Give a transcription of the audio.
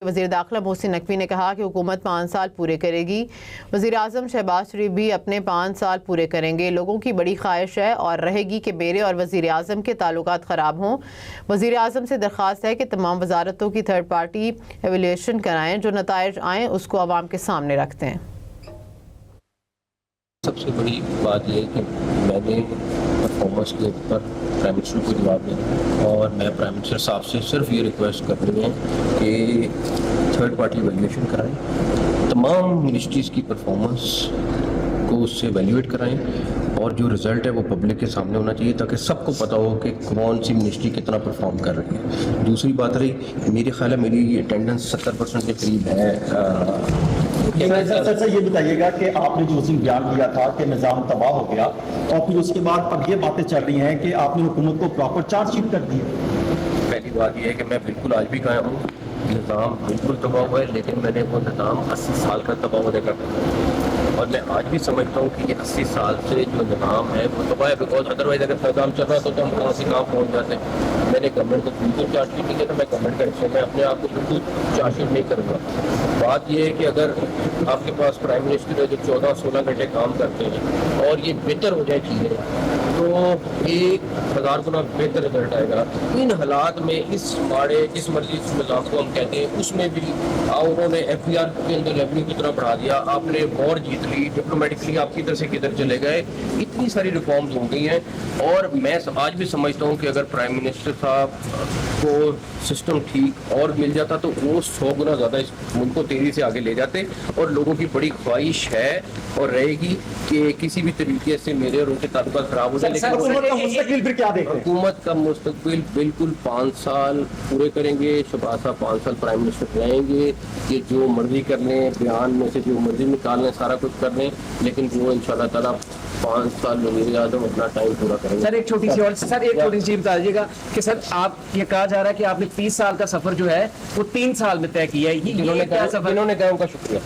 وزیر داخلہ محسن نقوی نے کہا کہ حکومت 5 سال پورے کرے گی. وزیر اعظم شہباز شریف بھی اپنے 5 سال پورے کریں گے. لوگوں کی بڑی خواہش ہے اور رہے گی کہ میرے اور وزیر اعظم کے تعلقات خراب ہوں. وزیر اعظم سے درخواست ہے کہ تمام وزارتوں کی تھرڈ پارٹی ایویلیویشن کرائیں, جو نتائج آئیں اس کو عوام کے سامنے رکھتے ہیں. سب سے بڑی بات یہ ہے کہ میں نے پرفارمنس کے اوپر پرائم منسٹر کو جواب دینا ہے اور میں پرائم منسٹر صاحب سے صرف یہ ریکویسٹ کرنی ہے کہ تھرڈ پارٹی ایویلیویشن کرائیں, تمام منسٹریز کی پرفارمنس کو اس سے ایویلیویٹ کرائیں اور جو رزلٹ ہے وہ پبلک کے سامنے ہونا چاہیے تاکہ سب کو پتہ ہو کہ کون سی منسٹری کتنا پرفارم کر رہی ہے. دوسری بات رہی, میرے خیال ہے میری اٹینڈنس 70% کے قریب ہے. سر یہ بتائیے گا کہ آپ نے جو اس دن بیان دیا تھا کہ نظام تباہ ہو گیا اور پھر اس کے بعد اب یہ باتیں چل رہی ہیں کہ آپ نے حکومت کو پراپر چارج شیٹ کر دی. پہلی بات یہ ہے کہ میں بالکل آج بھی قائم ہوں, نظام بالکل تباہ ہوا ہے, لیکن میں نے وہ نظام 80 سال کا تباہ ہونے کا اور میں آج بھی سمجھتا ہوں کہ یہ 80 سال سے جو نظام ہے وہ تباہ ہے, بیکاز ادروائز اگر نظام چل رہا تو ہم کہاں سے کہاں پہنچ جاتے ہیں. میں نے گورنمنٹ کو بالکل چارج شیٹ نہیں کیا تھا, میں گورنمنٹ کا حصہ, میں اپنے آپ کو بالکل چارج شیٹ نہیں کروں گا. بات یہ ہے کہ اگر آپ کے پاس پرائم منسٹر ہے جو 14-16 گھنٹے کام کرتے ہیں اور یہ بہتر ہو جائے چیزیں تو 1000 گنا بہتر رزلٹ آئے گا. ان حالات میں اس ماڑے جس مرضی نظام کو ہم کہتے ہیں اس میں بھی انہوں نے ایف بی آر کے اندر ریونیو کتنا بڑھا دیا, آپ نے وار جیت لی, ڈپلومیٹکلی آپ کدھر سے کدھر چلے گئے, اتنی ساری ریفارمز ہو گئی ہیں. اور میں آج بھی سمجھتا ہوں کہ اگر پرائم منسٹر صاحب کو سسٹم ٹھیک اور مل جاتا تو وہ 100 گنا زیادہ اس ملک کو تیزی سے آگے لے جاتے. اور لوگوں کی بڑی خواہش ہے اور رہے گی کہ کسی بھی طریقے سے میرے اور ان کے تعلقات خراب ہو جائے, لیکن حکومت کا مستقبل بالکل 5 سال پورے کریں گے. شہباز صاحب 5 سال پرائم منسٹر رہیں گے, یہ جو مرضی کر لیں, بیان میں سے جو مرضی نکال لیں, سارا کچھ کر لیں, لیکن وہ انشاءاللہ تعالیٰ 5 سال وزیر اعظم اپنا ٹائم پورا کریں گے. سر ایک چھوٹی سی بتا دیجیے گا کہ سر آپ یہ کہا جا رہا ہے کہ آپ نے 30 سال کا سفر جو ہے وہ 3 سال میں طے کیا ہے. جنہوں نے کہا ان کا شکریہ.